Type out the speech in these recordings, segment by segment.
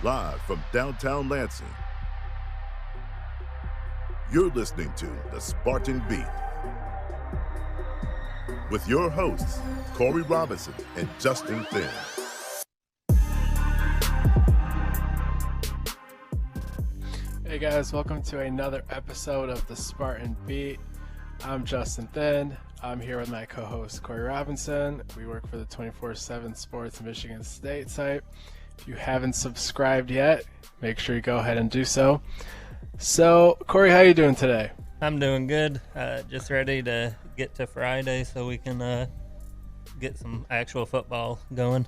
Live from downtown Lansing, you're listening to The Spartan Beat with your hosts, Corey Robinson and Justin Thin. Hey guys, welcome to another episode of The Spartan Beat. I'm Justin Thin. I'm here with my co-host, Corey Robinson. We work for the 24/7 Sports Michigan State site. If you haven't subscribed yet, make sure you go ahead and do so. So, Corey, how you doing today? I'm doing good. Just ready to get to Friday so we can get some actual football going.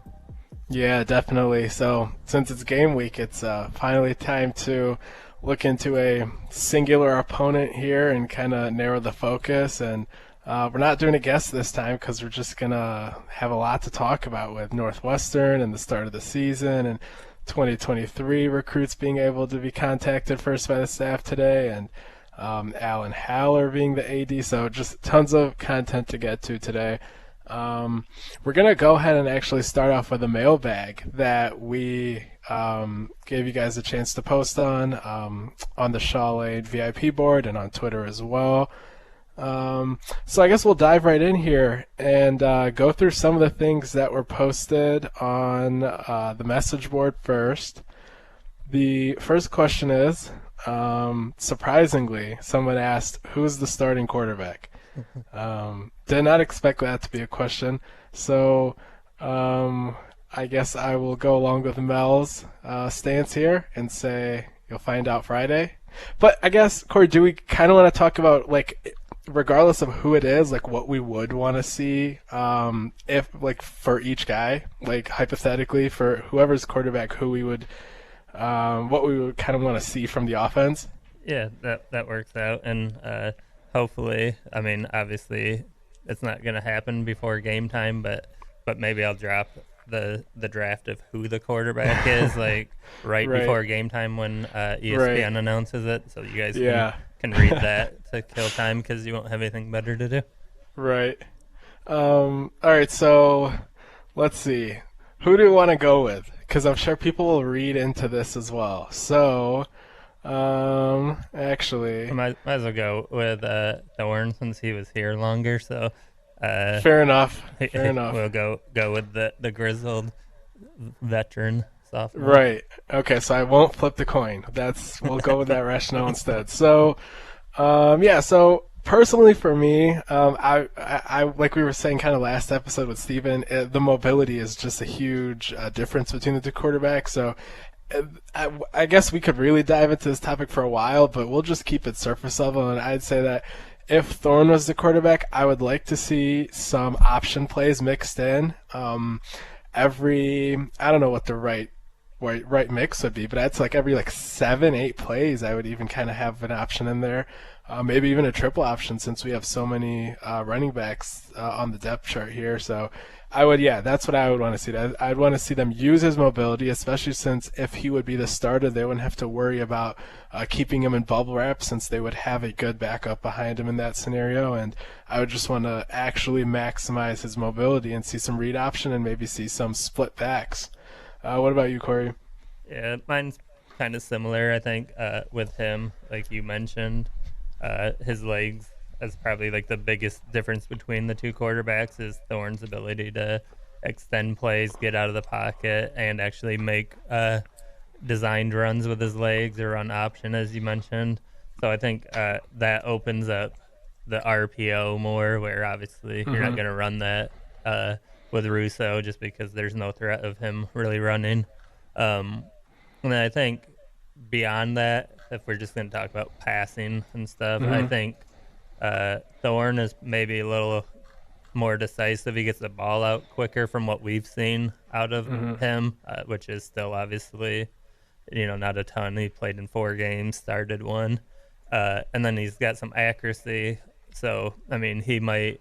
Yeah, definitely. So, since it's game week, it's finally time to look into a singular opponent here and kind of narrow the focus. And we're not doing a guest this time because we're just going to have a lot to talk about with Northwestern and the start of the season and 2023 recruits being able to be contacted first by the staff today, and Alan Haller being the AD. So just tons of content to get to today. We're going to go ahead and actually start off with a mailbag that we gave you guys a chance to post on the Shaw Lane VIP board and on Twitter as well. So I guess we'll dive right in here and go through some of the things that were posted on the message board first. The first question is, surprisingly, someone asked, who's the starting quarterback? Did not expect that to be a question. So I guess I will go along with Mel's stance here and say you'll find out Friday. But I guess, Corey, do we kind of want to talk about, like, regardless of who it is, like what we would want to see if, like, for each guy, like hypothetically for whoever's quarterback, who we would what we would kind of want to see from the offense? Yeah, that works out. And hopefully, I mean, obviously it's not going to happen before game time, but maybe I'll drop the draft of who the quarterback is, like right before game time when ESPN announces it, so you guys can read that to kill time because you won't have anything better to do. Right. All right, so let's see. Who do we want to go with? Because I'm sure people will read into this as well. So, actually, I might as well go with Thorne since he was here longer. So, fair enough. We'll go with the grizzled veteran sophomore. Right. Okay. So I won't flip the coin. We'll go with that rationale instead. So, So personally, for me, I like we were saying kind of last episode with Steven, the mobility is just a huge difference between the two quarterbacks. So I guess we could really dive into this topic for a while, but we'll just keep it surface level. And I'd say that if Thorne was the quarterback, I would like to see some option plays mixed in. I don't know what the right mix would be, but that's like every 7-8 plays I would even kind of have an option in there. Maybe even a triple option since we have so many running backs on the depth chart here. So that's what I would want to see. I'd want to see them use his mobility, especially since if he would be the starter, they wouldn't have to worry about keeping him in bubble wrap since they would have a good backup behind him in that scenario. And I would just want to actually maximize his mobility and see some read option and maybe see some split backs. What about you, Corey? Yeah, mine's kind of similar, I think, with him, like you mentioned. His legs is probably like the biggest difference between the two quarterbacks is Thorne's ability to extend plays, get out of the pocket, and actually make designed runs with his legs or run option, as you mentioned. So I think that opens up the RPO more, where obviously you're not going to run that with Russo just because there's no threat of him really running. And then I think beyond that, if we're just going to talk about passing and stuff, I think Thorne is maybe a little more decisive. He gets the ball out quicker from what we've seen out of him, which is still obviously, not a ton. He played in 4 games, started 1. And then he's got some accuracy. So, I mean, he might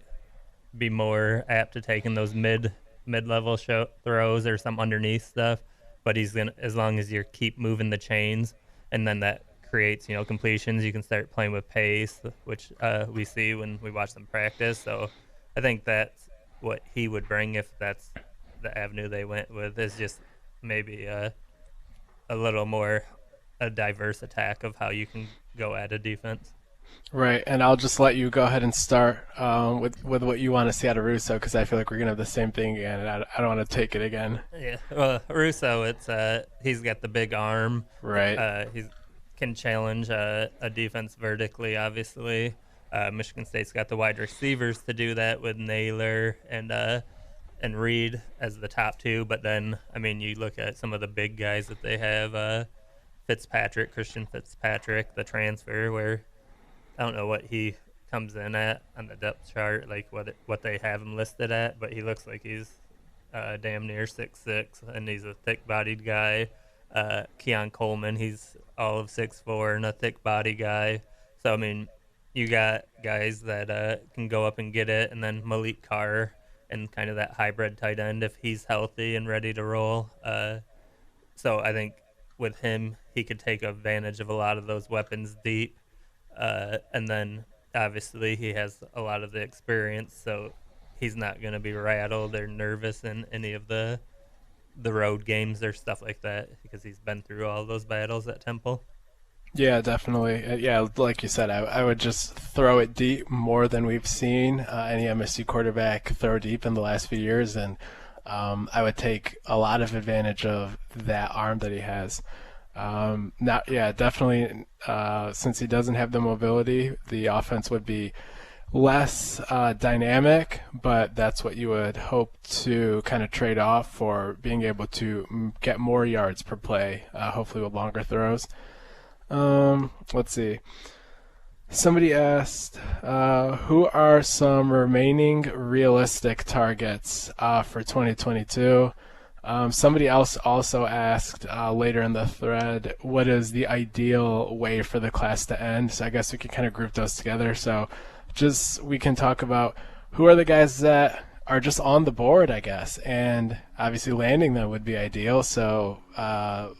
be more apt to taking those mid-level throws or some underneath stuff. But he's going to, as long as you keep moving the chains, and then that creates, completions, you can start playing with pace, which we see when we watch them practice. So I think that's what he would bring if that's the avenue they went with, is just maybe a little more a diverse attack of how you can go at a defense. Right, and I'll just let you go ahead and start with what you want to see out of Russo, because I feel like we're gonna have the same thing again, and I don't want to take it again. Yeah, well, Russo, it's he's got the big arm. Right. He can challenge a defense vertically. Obviously, Michigan State's got the wide receivers to do that with Naylor and Reed as the top two. But then, I mean, you look at some of the big guys that they have. Christian Fitzpatrick, the transfer, where I don't know what he comes in at on the depth chart, like what they have him listed at, but he looks like he's damn near 6'6", and he's a thick-bodied guy. Keon Coleman, he's all of 6'4" and a thick-body guy. So, I mean, you got guys that can go up and get it, and then Malik Carr and kind of that hybrid tight end if he's healthy and ready to roll. So I think with him, he could take advantage of a lot of those weapons deep. And then, obviously, he has a lot of the experience, so he's not going to be rattled or nervous in any of the road games or stuff like that because he's been through all those battles at Temple. Yeah, definitely. Yeah, like you said, I would just throw it deep more than we've seen any MSU quarterback throw deep in the last few years, and I would take a lot of advantage of that arm that he has. Definitely. Since he doesn't have the mobility, the offense would be less dynamic, but that's what you would hope to kind of trade off for being able to get more yards per play, hopefully with longer throws. Let's see. Somebody asked, who are some remaining realistic targets for 2022? Somebody else also asked later in the thread, what is the ideal way for the class to end? So I guess we can kind of group those together. So we can talk about who are the guys that are just on the board, I guess, and obviously landing them would be ideal. So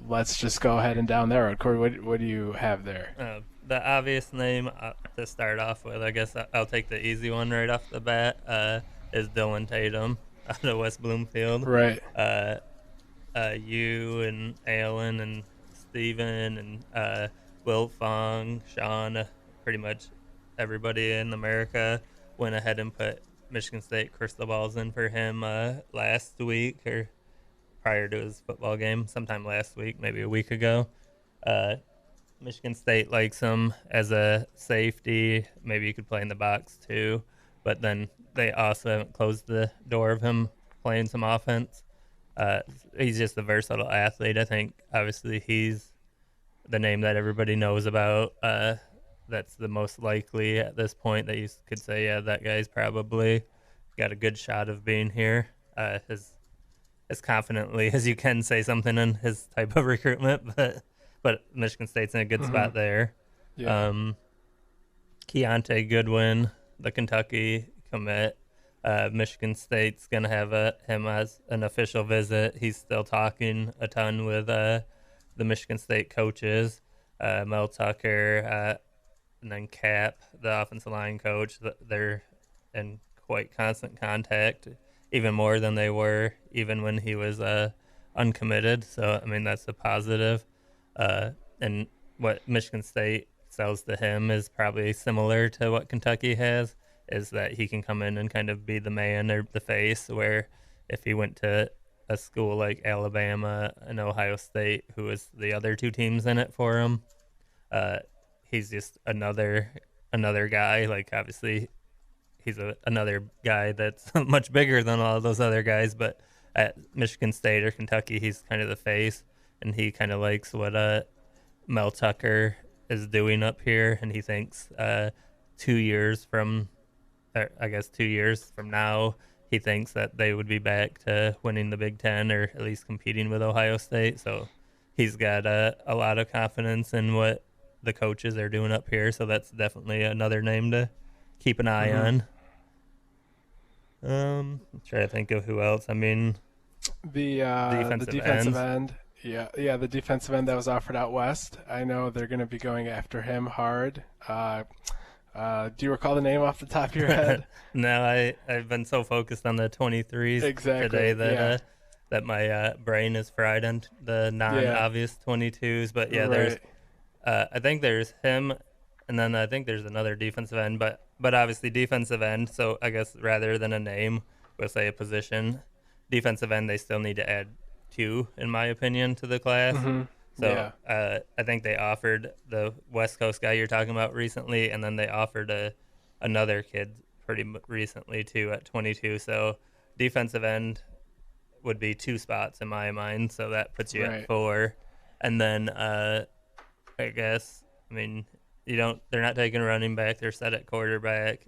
let's just go ahead and down there. Corey, what do you have there? The obvious name to start off with, I guess I'll take the easy one right off the bat, is Dylan Tatum out of West Bloomfield. Right. You and Alan and Steven and Will Fong, Sean, pretty much everybody in America went ahead and put Michigan State crystal balls in for him last week or prior to his football game, sometime last week, maybe a week ago. Michigan State likes him as a safety. Maybe you could play in the box too, but then they also haven't closed the door of him playing some offense. He's just a versatile athlete. I think obviously he's the name that everybody knows about. That's the most likely at this point that you could say, yeah, that guy's probably got a good shot of being here. As confidently as you can say something in his type of recruitment, but Michigan State's in a good spot there. Yeah. Keontae Goodwin, the Kentucky commit. Michigan State's going to have him as an official visit. He's still talking a ton with the Michigan State coaches, Mel Tucker, and then Cap, the offensive line coach. They're in quite constant contact, even more than they were even when he was uncommitted. So, I mean, that's a positive. And what Michigan State sells to him is probably similar to what Kentucky has, is that he can come in and kind of be the man or the face, where if he went to a school like Alabama and Ohio State, who was the other two teams in it for him, he's just another guy. Like, obviously, he's another guy that's much bigger than all of those other guys, but at Michigan State or Kentucky, he's kind of the face, and he kind of likes what Mel Tucker is doing up here, and he thinks 2 years from now, he thinks that they would be back to winning the Big Ten or at least competing with Ohio State. So he's got a lot of confidence in what the coaches are doing up here. So that's definitely another name to keep an eye on. I'm trying to think of who else. I mean, the defensive end. Yeah, the defensive end that was offered out west. I know they're going to be going after him hard. Do you recall the name off the top of your head? No, I've been so focused on the 23s today that that my brain is fried on the non-obvious 22s. But yeah, there's I think there's him, and then I think there's another defensive end, but obviously defensive end. So I guess rather than a name, we'll say a position. Defensive end, they still need to add 2, in my opinion, to the class. Mm-hmm. So I think they offered the West Coast guy you're talking about recently, and then they offered another kid pretty recently too at 22. So defensive end would be 2 spots in my mind. So that puts you at 4, and then I guess they're not taking running back. They're set at quarterback.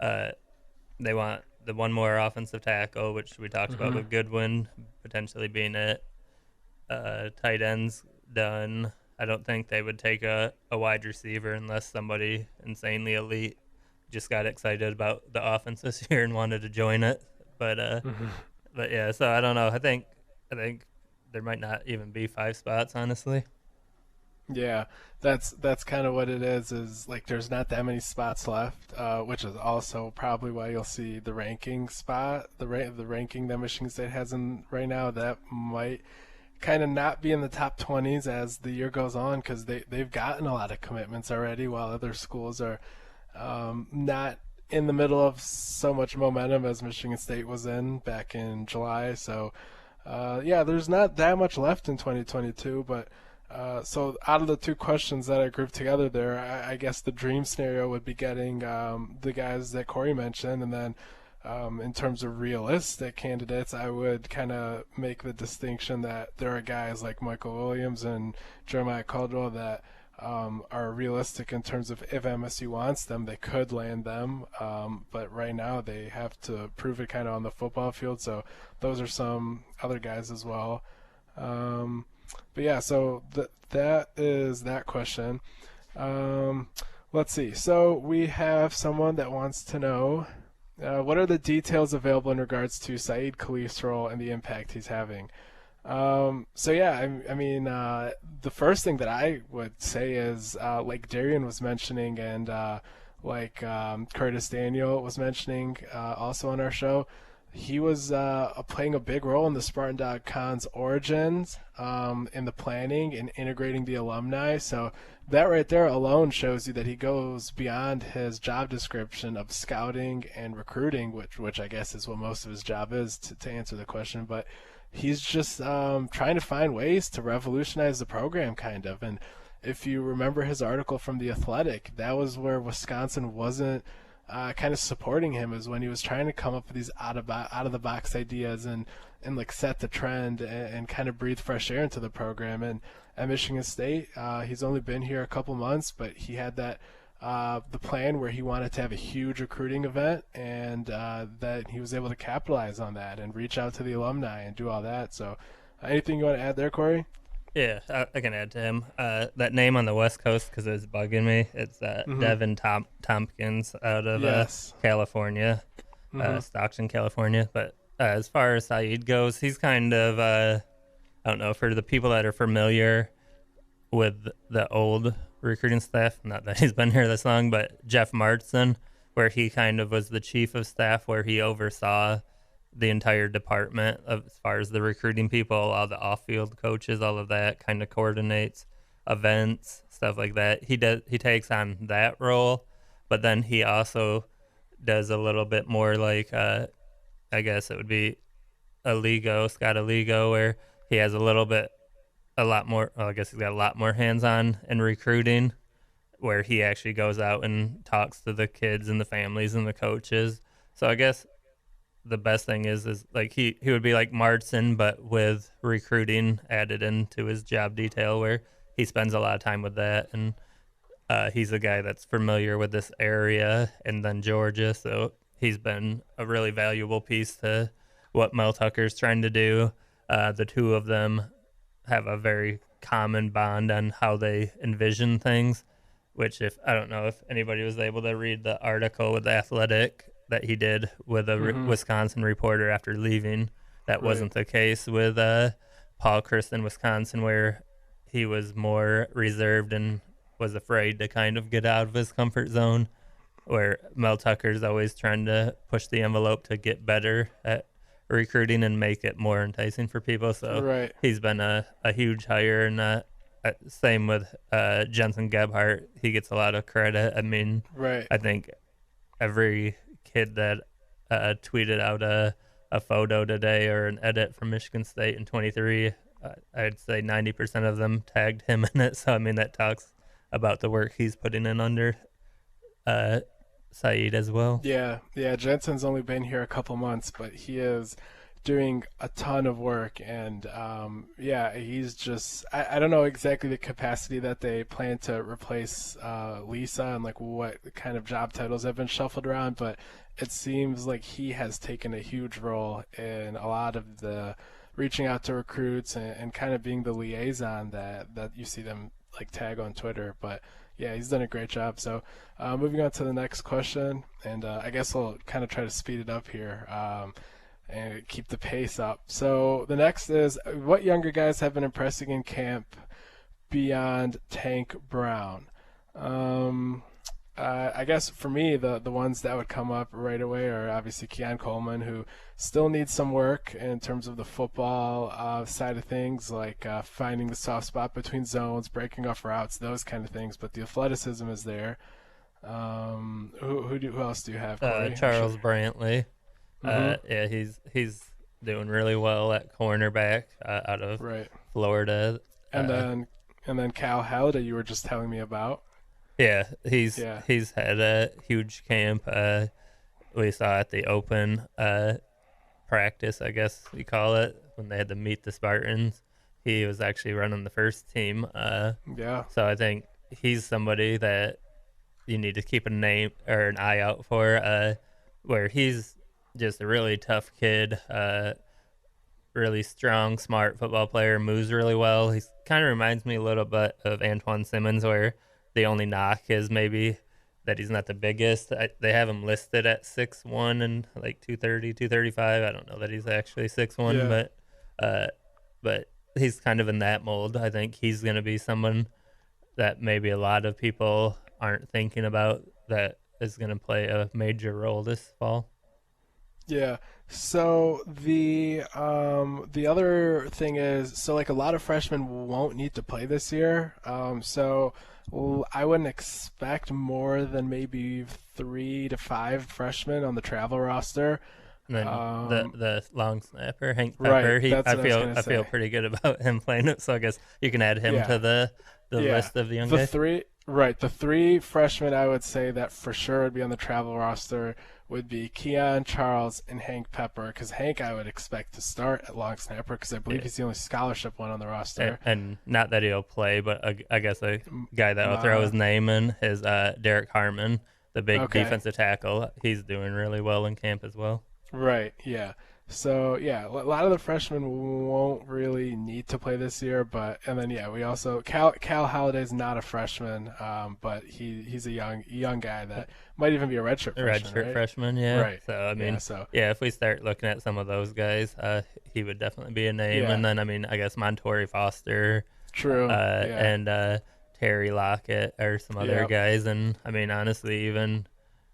They want the one more offensive tackle, which we talked about with Goodwin potentially being it. Tight ends done. I don't think they would take a wide receiver unless somebody insanely elite just got excited about the offense this year and wanted to join it. But yeah, so I don't know. I think there might not even be 5 spots, honestly. Yeah, that's kind of what it is like there's not that many spots left, which is also probably why you'll see the ranking spot, the ranking that Michigan State has in right now, that might kind of not be in the top 20s as the year goes on, because they've gotten a lot of commitments already, while other schools are not in the middle of so much momentum as Michigan State was in back in July. So yeah, there's not that much left in 2022, but so out of the 2 questions that I grouped together there, I guess the dream scenario would be getting the guys that Corey mentioned, and then in terms of realistic candidates, I would kind of make the distinction that there are guys like Michael Williams and Jeremiah Caldwell that are realistic in terms of if MSU wants them, they could land them, but right now they have to prove it kind of on the football field, so those are some other guys as well. But yeah, so that is that question. Let's see. So we have someone that wants to know what are the details available in regards to Saeed Khalif's role and the impact he's having. So yeah, I mean, the first thing that I would say is like Darian was mentioning, and like Curtis Daniel was mentioning also on our show. He was playing a big role in the Spartan.con's origins, in the planning and integrating the alumni. So that right there alone shows you that he goes beyond his job description of scouting and recruiting, which I guess is what most of his job is, to answer the question. But he's just trying to find ways to revolutionize the program, kind of. And if you remember his article from The Athletic, that was where Wisconsin wasn't kind of supporting him, is when he was trying to come up with these out of the box ideas and like set the trend and kind of breathe fresh air into the program. And at Michigan State, he's only been here a couple months, but he had that the plan where he wanted to have a huge recruiting event, and that he was able to capitalize on that and reach out to the alumni and do all that. So anything you want to add there, Corey? Yeah, I can add to him. That name on the West Coast, because it's bugging me. It's Devin Tompkins out of California, Stockton, California. But as far as Saeed goes, he's kind of, I don't know, for the people that are familiar with the old recruiting staff, not that he's been here this long, but Jeff Martson, where he kind of was the chief of staff, where he oversaw the entire department as far as the recruiting people, all the off-field coaches, all of that, kind of coordinates events, stuff like that. He takes on that role, but then he also does a little bit more like, I guess it would be Scott Aligo, where he has a lot more, I guess he's got a lot more hands-on in recruiting, where he actually goes out and talks to the kids and the families and the coaches. So I guess the best thing is like he would be like Martson, but with recruiting added into his job detail, where he spends a lot of time with that. And he's a guy that's familiar with this area and then Georgia. So he's been a really valuable piece to what Mel Tucker's trying to do. The two of them have a very common bond on how they envision things, which I don't know if anybody was able to read the article with The Athletic that he did with a Wisconsin reporter after leaving. That wasn't the case with Paul Chryst in Wisconsin, where he was more reserved and was afraid to kind of get out of his comfort zone, where Mel Tucker's always trying to push the envelope to get better at recruiting and make it more enticing for people. So Right. he's been a huge hire, and same with Jensen Gebhardt. He gets a lot of credit. I mean, Right. I think every kid that tweeted out a photo today or an edit from Michigan State in 23, I'd say 90% of them tagged him in it. So, I mean, that talks about the work he's putting in under Saeed as well. Yeah. Jensen's only been here a couple months, but he is doing a ton of work, and he's just I don't know exactly the capacity that they plan to replace Lisa and like what kind of job titles have been shuffled around, but it seems like he has taken a huge role in a lot of the reaching out to recruits and kind of being the liaison that you see them like tag on Twitter. But yeah, he's done a great job. So moving on to the next question, and I guess I'll kind of try to speed it up here and keep the pace up. So the next is, what younger guys have been impressing in camp beyond Tank Brown? I guess for me, the ones that would come up right away are obviously Keon Coleman, who still needs some work in terms of the football side of things, like finding the soft spot between zones, breaking off routes, those kind of things. But the athleticism is there. Who else do you have, Corey? Charles Brantley. Yeah, he's doing really well at cornerback out of Florida. And then Cal Halliday, you were just telling me about. Yeah, he's had a huge camp. We saw at the open practice, I guess we call it, when they had to meet the Spartans. He was actually running the first team. So I think he's somebody that you need to keep an eye out for. Where he's just a really tough kid, really strong, smart football player, moves really well. He kind of reminds me a little bit of Antoine Simmons, where the only knock is maybe that he's not the biggest. They have him listed at 6'1" and like 230, 235. I don't know that he's actually 6'1", but he's kind of in that mold. I think he's going to be someone that maybe a lot of people aren't thinking about that is going to play a major role this fall. Yeah. So the other thing is, so like a lot of freshmen won't need to play this year. So I wouldn't expect more than maybe 3 to 5 freshmen on the travel roster. And then the long snapper, Hank Pepper. Right, I feel pretty good about him playing it. So I guess you can add him to the list of the young guys. The 3 freshmen I would say that for sure would be on the travel roster would be Keon, Charles, and Hank Pepper, because Hank I would expect to start at long snapper because I believe he's the only scholarship one on the roster. And not that he'll play, but I guess a guy that will throw his name in is Derek Harmon, the big defensive tackle. He's doing really well in camp as well. Right, yeah. So, yeah, a lot of the freshmen won't really need to play this year, we also Cal Halliday's not a freshman, but he's a young guy that might even be a redshirt freshman, yeah. Right. So, I mean, if we start looking at some of those guys, he would definitely be a name. Yeah. And then, I mean, I guess Montori Foster. True. And Terry Lockett are some other guys. And, I mean, honestly, even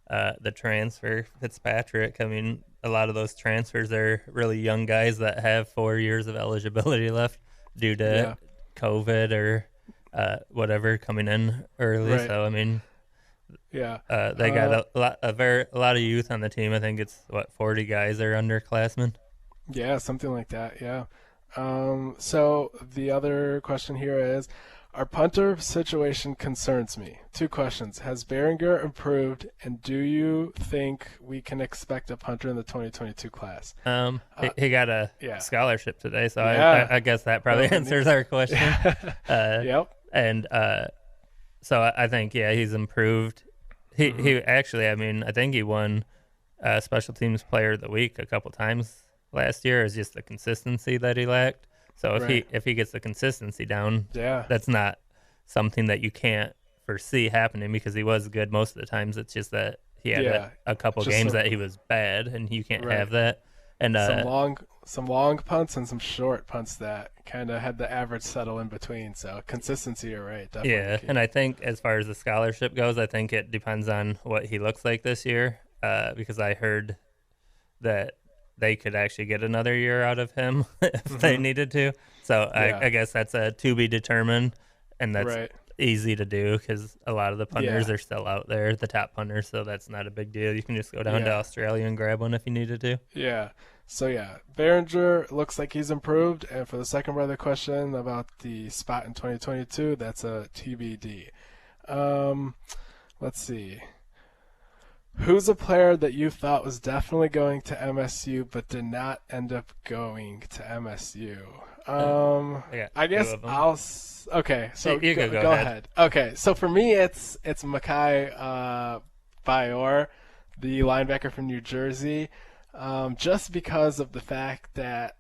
the transfer, Fitzpatrick, I mean, a lot of those transfers are really young guys that have 4 years of eligibility left due to COVID or whatever coming in early. Right. So I mean, they got a lot of youth on the team. I think it's 40 guys are underclassmen. Yeah, something like that. Yeah. So the other question here is, our punter situation concerns me. 2 questions. Has Behringer improved, and do you think we can expect a punter in the 2022 class? He got a scholarship today, so I guess that probably answers our question. Yep. And so I think, he's improved. He actually, I mean, I think he won Special Teams Player of the Week a couple times last year. It's just the consistency that he lacked. So if he gets the consistency down, that's not something that you can't foresee happening, because he was good most of the times. It's just that he had a couple games that he was bad, and you can't have that. And some long punts and some short punts that kind of had the average settle in between. So consistency, you're right, definitely. Yeah, and I think as far as the scholarship goes, I think it depends on what he looks like this year, because I heard that they could actually get another year out of him if they needed to. So I guess that's a to be determined, and that's Right. easy to do because a lot of the punters Yeah. are still out there, the top punters, so that's not a big deal. You can just go down to Yeah. Australia and grab one if you needed to. Yeah. So yeah, Behringer looks like he's improved. And for the second part of the question about the spot in 2022, that's a TBD. Let's see. Who's a player that you thought was definitely going to MSU but did not end up going to MSU? I guess okay. So you go ahead. Okay, so for me, it's Mekhi Bior, the linebacker from New Jersey, just because of the fact that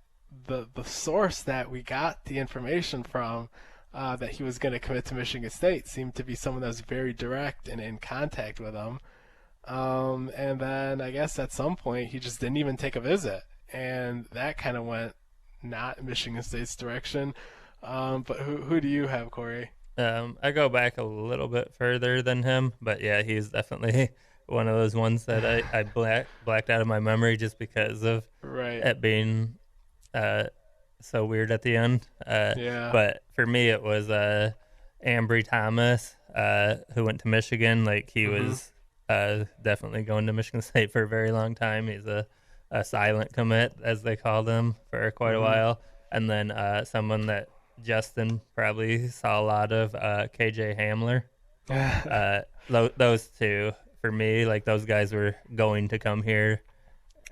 the source that we got the information from that he was going to commit to Michigan State seemed to be someone that was very direct and in contact with him. And then I guess at some point he just didn't even take a visit, and that kind of went not Michigan State's direction. But who do you have, Corey? I go back a little bit further than him, but yeah, he's definitely one of those ones that I blacked out of my memory just because of it being so weird at the end. But for me, it was Ambry Thomas, who went to Michigan. Like he was definitely going to Michigan State for a very long time. He's a silent commit, as they called him, for quite a while. And then someone that Justin probably saw a lot of, KJ Hamler. Those two, for me, like those guys were going to come here,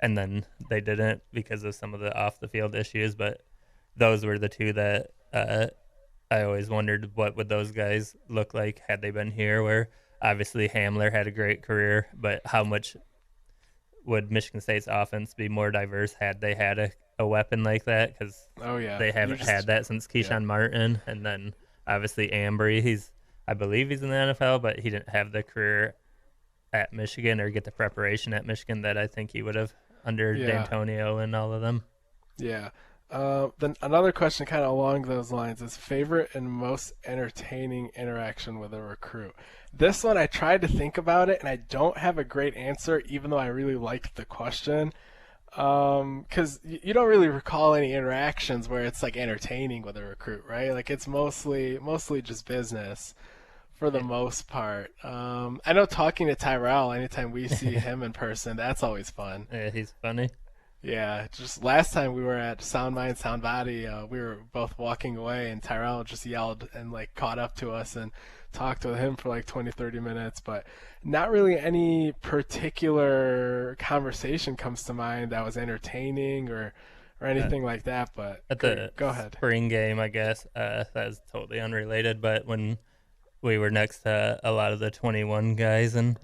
and then they didn't because of some of the off-the-field issues. But those were the two that I always wondered what would those guys look like had they been here, where obviously Hamler had a great career, but how much would Michigan State's offense be more diverse had they had a weapon like that? Because they haven't had that since Keyshawn Martin. And then obviously Ambry, I believe he's in the NFL, but he didn't have the career at Michigan or get the preparation at Michigan that I think he would have under D'Antonio and all of them. Yeah. Then another question kind of along those lines is favorite and most entertaining interaction with a recruit. This one, I tried to think about it, and I don't have a great answer, even though I really liked the question. Because you don't really recall any interactions where it's like entertaining with a recruit, right? Like it's mostly just business for the most part. I know talking to Tyrell, anytime we see him in person, that's always fun. Yeah, he's funny. Yeah, just last time we were at Sound Mind, Sound Body, we were both walking away, and Tyrell just yelled and like caught up to us and talked with him for like 20, 30 minutes, but not really any particular conversation comes to mind that was entertaining or anything like that. But at the go ahead. Spring game, I guess, that was totally unrelated, but when we were next to a lot of the 21 guys, and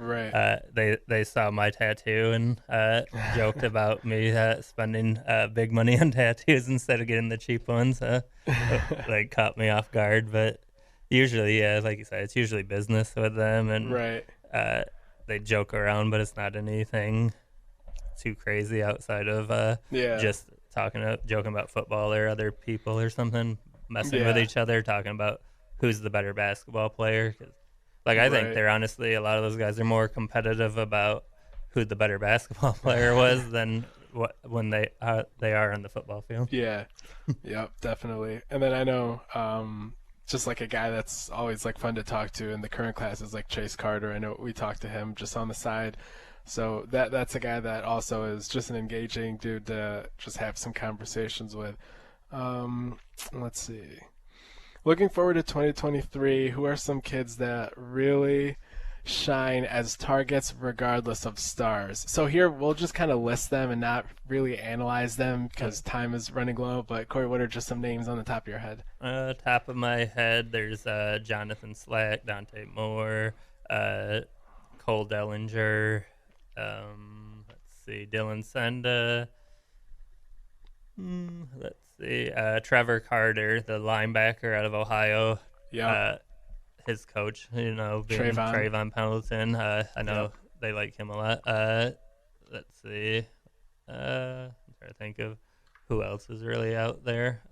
they saw my tattoo and joked about me spending big money on tattoos instead of getting the cheap ones. Like caught me off guard, but usually, yeah, like you said, it's usually business with them, and they joke around, but it's not anything too crazy outside of just joking about football or other people or something, messing with each other, talking about who's the better basketball player. Like I think they're honestly, a lot of those guys are more competitive about who the better basketball player was than when they are on the football field. Yeah, yep, definitely. And then I know just like a guy that's always like fun to talk to in the current class is like Chase Carter. I know we talked to him just on the side. So that's a guy that also is just an engaging dude to just have some conversations with. Let's see. Looking forward to 2023, who are some kids that really shine as targets regardless of stars? So here we'll just kind of list them and not really analyze them because time is running low. But Corey, what are just some names on the top of your head? Top of my head, there's Jonathan Slack, Dante Moore, Cole Dellinger, let's see, Dylan Senda, let's see, Trevor Carter, the linebacker out of Ohio. Yeah. His coach, being Trayvon Pendleton. I know they like him a lot. Let's see. I'm trying to think of who else is really out there.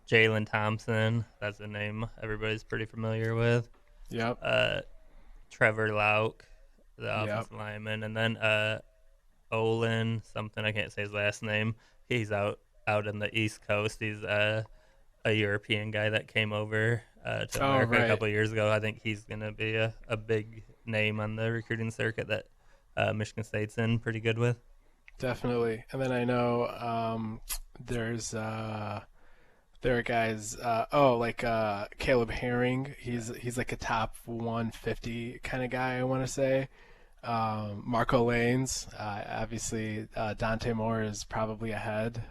Jalen Thompson, that's a name everybody's pretty familiar with. Yep. Trevor Lauk, the offensive lineman. And then Olin something. I can't say his last name. He's out in the East Coast. He's a European guy that came over to Oh, America a right. couple of years ago. I think he's going to be a big name on the recruiting circuit that Michigan State's in pretty good with. Definitely. And then I know there are guys. Caleb Herring. He's like a top 150 kind of guy. I want to say. Marco Lanes. Obviously, Dante Moore is probably ahead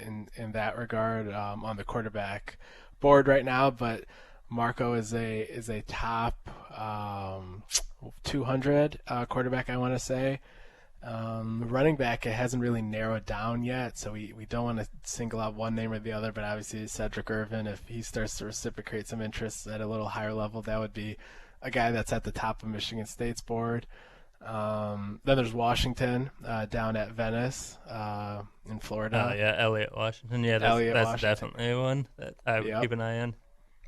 in that regard on the quarterback board right now. But Marco is a top 200 quarterback. I want to say. Running back, it hasn't really narrowed down yet, so we don't want to single out one name or the other, but obviously Cedric Irvin, if he starts to reciprocate some interest at a little higher level, that would be a guy that's at the top of Michigan State's board. Then there's Washington down at Venice in Florida. Yeah, Elliot Washington. Yeah, that's definitely one that I would keep an eye on.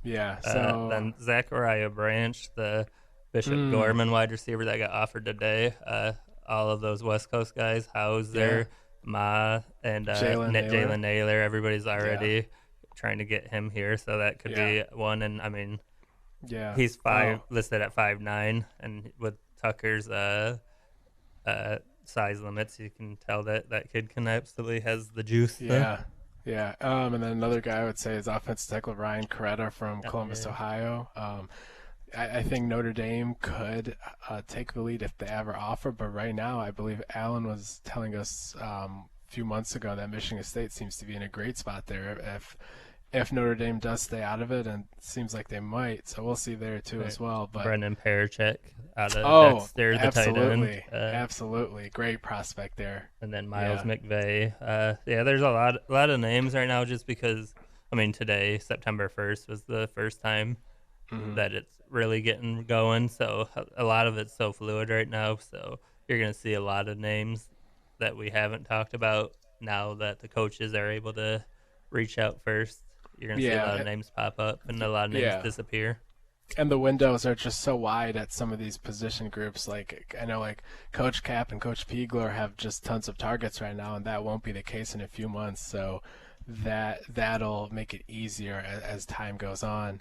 Yeah, so then Zachariah Branch, the Bishop Gorman wide receiver that got offered today. All of those West Coast guys, Hauser, Ma, and Jalen Naylor. Everybody's already trying to get him here, so that could be one. And I mean, he's listed at 5'9", and with Tucker's size limits, you can tell that kid can absolutely has the juice. Yeah. And then another guy I would say is offensive tackle Ryan Coretta from Columbus, Ohio. I think Notre Dame could take the lead if they ever offer, but right now I believe Alan was telling us a few months ago that Michigan State seems to be in a great spot there if Notre Dame does stay out of it, and it seems like they might. So we'll see there too as well. But Brendan Parachek out of Dexter, the tight end. Absolutely, great prospect there. And then Miles McVay. There's a lot of names right now, just because I mean today, September 1st, was the first time that it's really getting going, so a lot of it's so fluid right now, so you're going to see a lot of names that we haven't talked about now that the coaches are able to reach out first. You're going to see a lot of names pop up and a lot of names disappear. And the windows are just so wide at some of these position groups. Like I know like Coach Cap and Coach Piegler have just tons of targets right now, and that won't be the case in a few months, so that'll make it easier as time goes on.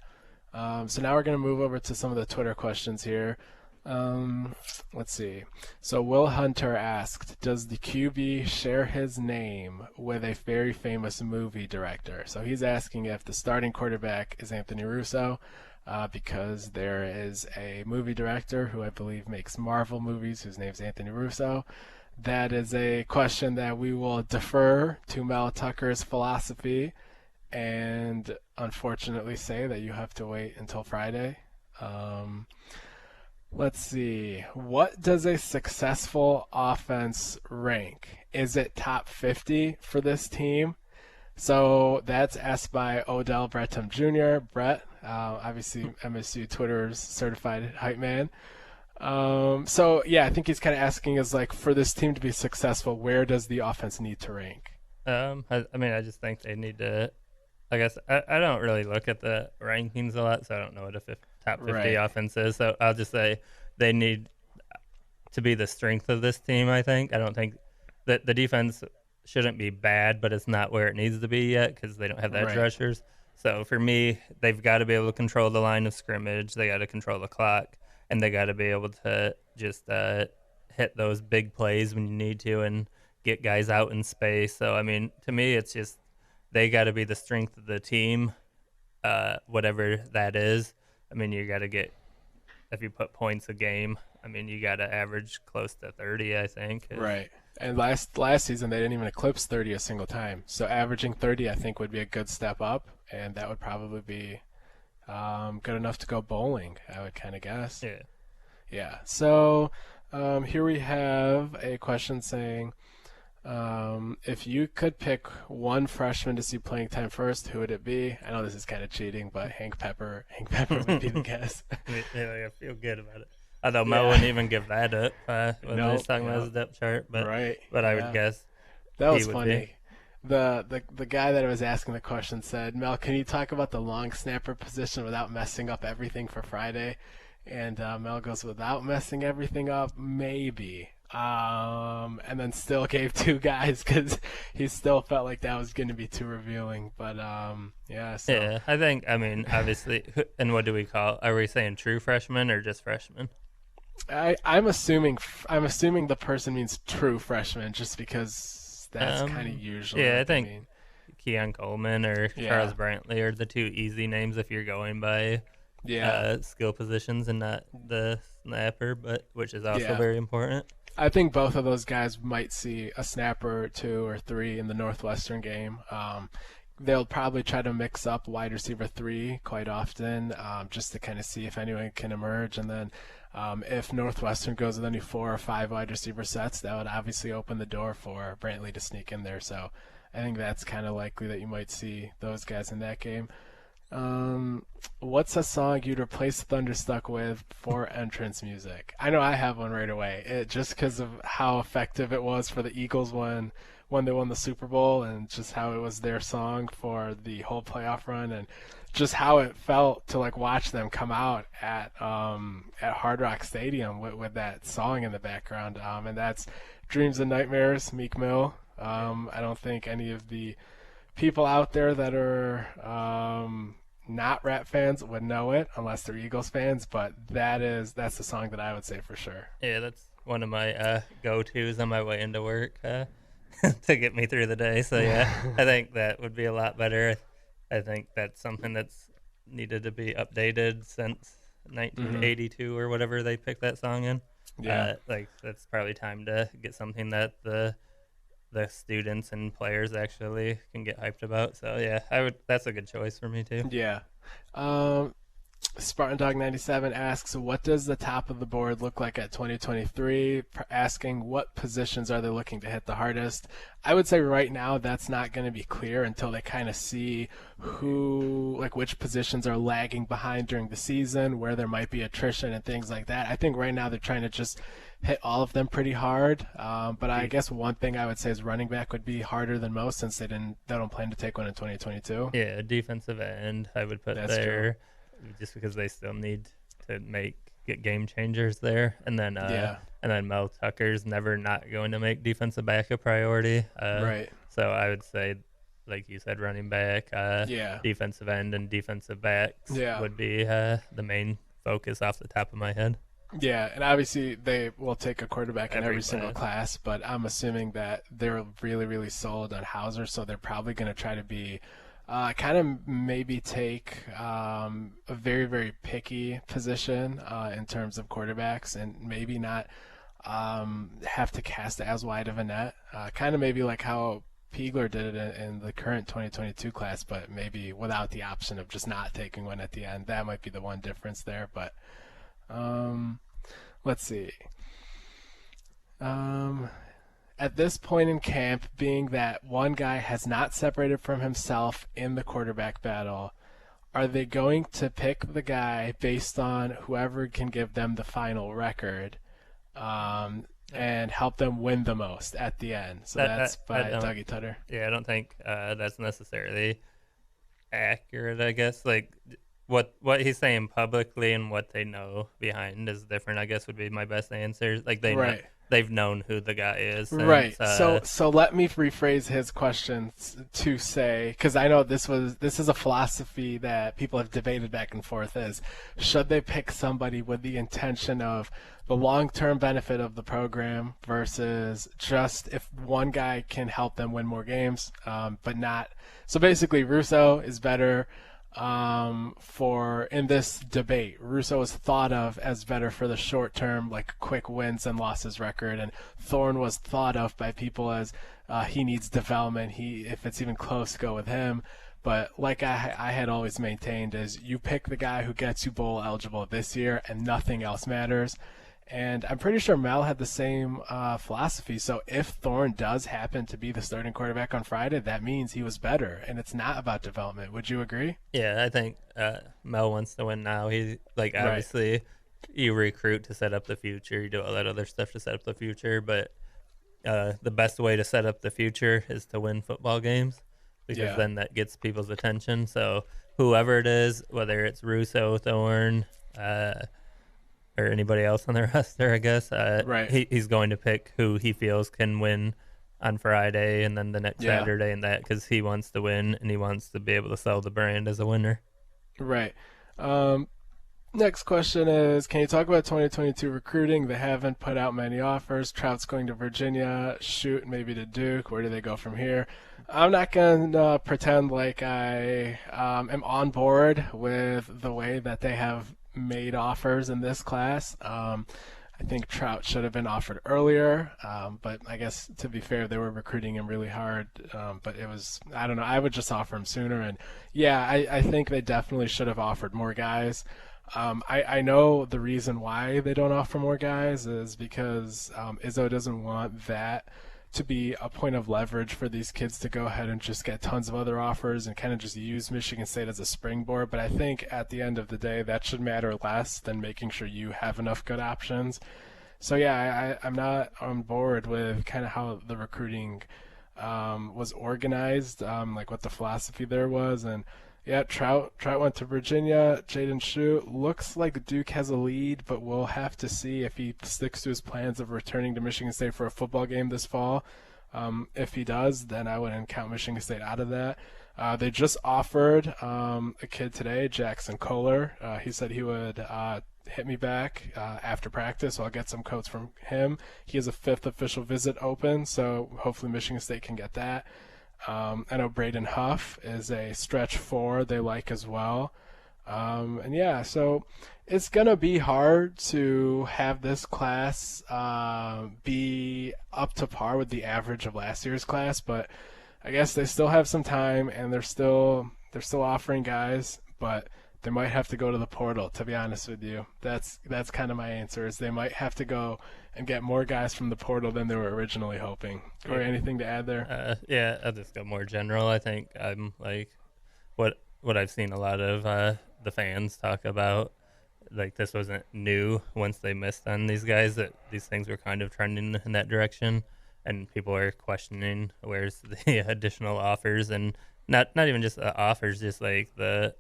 So now we're going to move over to some of the Twitter questions here. Let's see. So Will Hunter asked, does the QB share his name with a very famous movie director? So he's asking if the starting quarterback is Anthony Russo, because there is a movie director who I believe makes Marvel movies whose name's Anthony Russo. That is a question that we will defer to Mel Tucker's philosophy and unfortunately say that you have to wait until Friday. Let's see. What does a successful offense rank? Is it top 50 for this team? So that's asked by Odell Brettum Jr. Brett, obviously MSU Twitter's certified hype man. I think he's kind of asking us, like, for this team to be successful, where does the offense need to rank? I just think they need to. I guess I don't really look at the rankings a lot, so I don't know what a top 50 offense is. So I'll just say they need to be the strength of this team, I think. I don't think that the defense shouldn't be bad, but it's not where it needs to be yet because they don't have edge rushers. So for me, they've got to be able to control the line of scrimmage. They got to control the clock, and they got to be able to just hit those big plays when you need to and get guys out in space. So, I mean, to me, it's just they got to be the strength of the team, whatever that is. I mean, you got to get, if you put points a game, I mean, you got to average close to 30, I think. Right. And last season, they didn't even eclipse 30 a single time. So averaging 30, I think, would be a good step up, and that would probably be good enough to go bowling, I would kind of guess. Yeah. So here we have a question saying, if you could pick one freshman to see playing time first, who would it be? I know this is kind of cheating, but Hank Pepper would be the guess. I feel good about it. Although Mel wouldn't even give that up when he was talking about his depth chart, but I would guess that was funny. The guy that was asking the question said, "Mel, can you talk about the long snapper position without messing up everything for Friday?" And Mel goes, "Without messing everything up, maybe." and then still gave two guys because he still felt like that was going to be too revealing. But yeah, so Yeah, I think, I mean, obviously, and what do we call? Are we saying true freshman or just freshman? I'm assuming the person means true freshman just because that's kind of usually. Yeah, I what they think mean. Keon Coleman or Charles Brantley are the two easy names if you're going by skill positions and not the snapper, but which is also very important. I think both of those guys might see a snapper or two or three in the Northwestern game. They'll probably try to mix up wide receiver 3 quite often, just to kind of see if anyone can emerge. And then if Northwestern goes with any 4 or 5 wide receiver sets, that would obviously open the door for Brantley to sneak in there. So I think that's kind of likely that you might see those guys in that game. What's a song you'd replace Thunderstruck with for entrance music? I know I have one right away. Just because of how effective it was for the Eagles when they won the Super Bowl, and just how it was their song for the whole playoff run, and just how it felt to like watch them come out at Hard Rock Stadium with that song in the background. And that's "Dreams and Nightmares," Meek Mill. I don't think any of the people out there that are not rap fans would know it unless they're Eagles fans, but that's the song that I would say for sure. Yeah, that's one of my go-tos on my way into work to get me through the day. So yeah, I think that would be a lot better. I think that's something that's needed to be updated since 1982 or whatever they picked that song in. Yeah, like that's probably time to get something that the students and players actually can get hyped about. So yeah, that's a good choice for me too. Yeah. Spartan Dog 97 asks, what does the top of the board look like at 2023? Asking what positions are they looking to hit the hardest. I would say right now that's not going to be clear until they kind of see which positions are lagging behind during the season, where there might be attrition and things like that. I think right now they're trying to just hit all of them pretty hard. But I guess one thing I would say is running back would be harder than most since they don't plan to take one in 2022. Yeah, defensive end I would put That's there. True. Just because they still need to get game changers there, and then Mel Tucker's never not going to make defensive back a priority. Right. So I would say, like you said, running back, defensive end, and defensive backs would be the main focus off the top of my head. Yeah, and obviously they will take a quarterback in every single class, but I'm assuming that they're really, really sold on Hauser, so they're probably going to try to be kind of maybe take a very, very picky position in terms of quarterbacks, and maybe not have to cast as wide of a net. Kind of maybe like how Peagler did it in the current 2022 class, but maybe without the option of just not taking one at the end. That might be the one difference there. But let's see. At this point in camp, being that one guy has not separated from himself in the quarterback battle, are they going to pick the guy based on whoever can give them the final record and help them win the most at the end? So that's by Dougie Tutter. Yeah, I don't think that's necessarily accurate, I guess. Like what he's saying publicly and what they know behind is different, I guess, would be my best answer. Like they've known who the guy is. Since, right. So let me rephrase his question to say, because I know this is a philosophy that people have debated back and forth, is should they pick somebody with the intention of the long-term benefit of the program versus just if one guy can help them win more games, but not. So basically Russo is better in this debate. Russo is thought of as better for the short term, like quick wins and losses record, and Thorne was thought of by people as he needs development. If it's even close, go with him. But like I had always maintained, is you pick the guy who gets you bowl eligible this year and nothing else matters. And I'm pretty sure Mel had the same philosophy. So if Thorne does happen to be the starting quarterback on Friday, that means he was better, and it's not about development. Would you agree? Yeah, I think Mel wants to win now. He obviously you recruit to set up the future. You do all that other stuff to set up the future, but the best way to set up the future is to win football games, because then that gets people's attention. So whoever it is, whether it's Russo, Thorne, or anybody else on the roster, I guess. Right. He's going to pick who he feels can win on Friday and then the next Yeah. Saturday and that, because he wants to win and he wants to be able to sell the brand as a winner. Right. Next question is, can you talk about 2022 recruiting? They haven't put out many offers. Trout's going to Virginia, Shoot maybe to Duke. Where do they go from here? I'm not going to pretend like I am on board with the way that they have made offers in this class. I think Trout should have been offered earlier, but I guess to be fair, they were recruiting him really hard. But it was, I don't know, I would just offer him sooner. And yeah, I think they definitely should have offered more guys. I know the reason why they don't offer more guys is because Izzo doesn't want that to be a point of leverage for these kids to go ahead and just get tons of other offers and kind of just use Michigan State as a springboard. But I think at the end of the day, that should matter less than making sure you have enough good options. So yeah, I'm not on board with kind of how the recruiting was organized, like what the philosophy there was. And yeah, Trout went to Virginia. Jaden Shoot looks like Duke has a lead, but we'll have to see if he sticks to his plans of returning to Michigan State for a football game this fall. If he does, then I wouldn't count Michigan State out of that. They just offered a kid today, Jackson Kohler. He said he would hit me back after practice, so I'll get some quotes from him. He has a 5th official visit open, so hopefully Michigan State can get that. I know Braden Huff is a stretch 4 they like as well. And yeah, so it's going to be hard to have this class be up to par with the average of last year's class, but I guess they still have some time and they're still offering guys, but they might have to go to the portal, to be honest with you. That's kind of my answer, is they might have to go and get more guys from the portal than they were originally hoping. Corey, anything to add there? Yeah, I'll just go more general. I think I'm like what I've seen a lot of the fans talk about, like this wasn't new once they missed on these guys, that these things were kind of trending in that direction, and people are questioning where's the additional offers, and not even just offers, just like the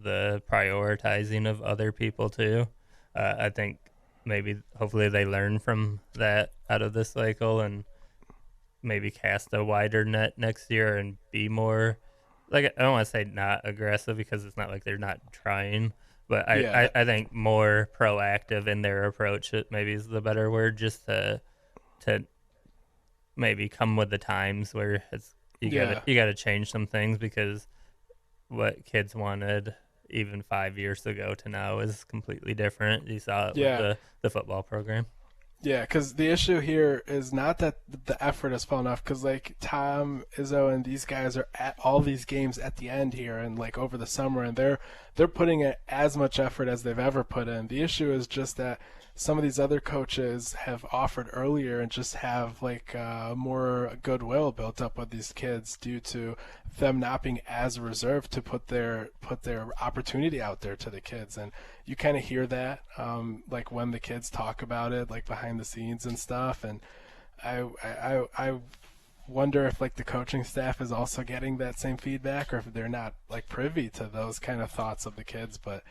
prioritizing of other people too. I think hopefully they learn from that out of this cycle and maybe cast a wider net next year and be more, like, I don't want to say not aggressive because it's not like they're not trying, but I think more proactive in their approach, it maybe is the better word, just to maybe come with the times where it's you gotta change some things, because what kids wanted even 5 years ago to now is completely different. You saw it with the football program. Yeah, because the issue here is not that the effort has fallen off, because like Tom, Izzo, and these guys are at all these games at the end here and like over the summer, and they're putting in as much effort as they've ever put in. The issue is just that some of these other coaches have offered earlier and just have like more goodwill built up with these kids due to them not being as reserved to put their opportunity out there to the kids. And you kind of hear that like when the kids talk about it, like behind the scenes and stuff. And I wonder if like the coaching staff is also getting that same feedback, or if they're not like privy to those kind of thoughts of the kids. But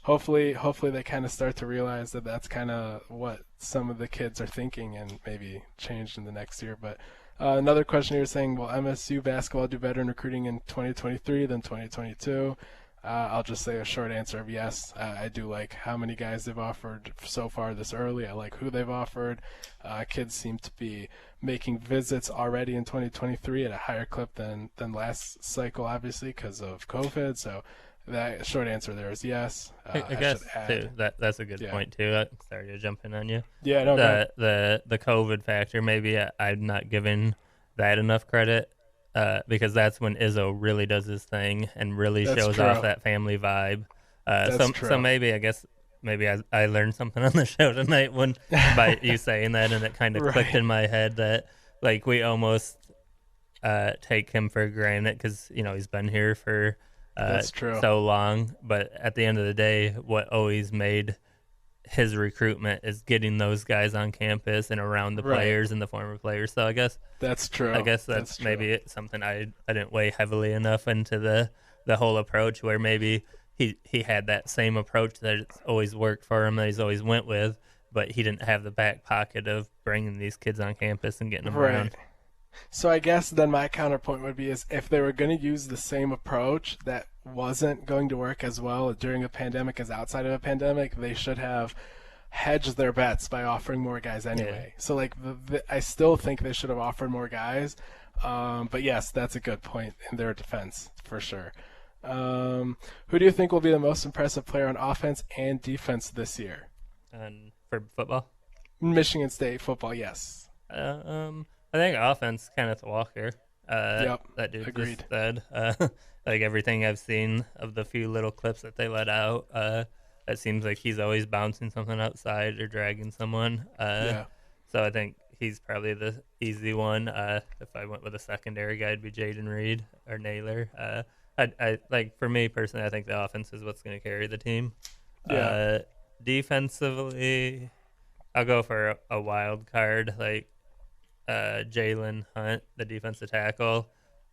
hopefully they kind of start to realize that that's kind of what some of the kids are thinking, and maybe change in the next year. But another question here saying, will MSU basketball do better in recruiting in 2023 than 2022? I'll just say a short answer of yes. I do like how many guys they've offered so far this early. I like who they've offered. Kids seem to be making visits already in 2023 at a higher clip than last cycle, obviously, because of COVID. So that short answer there is yes. I guess too, that's a good point too. Sorry to jump in on you. Yeah, no. The COVID factor, maybe I'm not giving that enough credit. Because that's when Izzo really does his thing and really shows off that family vibe. So maybe I learned something on the show tonight by you saying that, and it kind of clicked in my head that like we almost take him for granted because he's been here for so long. But at the end of the day, what always made his recruitment is getting those guys on campus and around the players and the former players. So I guess that's true. I guess that's maybe something I didn't weigh heavily enough into the whole approach, where maybe he had that same approach that it's always worked for him, that he's always went with, but he didn't have the back pocket of bringing these kids on campus and getting them Right. around. So I guess then my counterpoint would be is if they were going to use the same approach that wasn't going to work as well during a pandemic as outside of a pandemic, they should have hedged their bets by offering more guys anyway. So like I still think they should have offered more guys. But yes, that's a good point in their defense for sure. Who do you think will be the most impressive player on offense and defense this year? And for football, Michigan State football, yes. I think offense, Kenneth Walker. Yep, That dude agreed. just said, like everything I've seen of the few little clips that they let out, it seems like he's always bouncing something outside or dragging someone. Yeah. So I think he's probably the easy one. If I went with a secondary guy, it'd be Jaden Reed or Naylor. I like for me personally, I think the offense is what's going to carry the team. Yeah. Defensively, I'll go for a wild card like Jalen Hunt, the defensive tackle.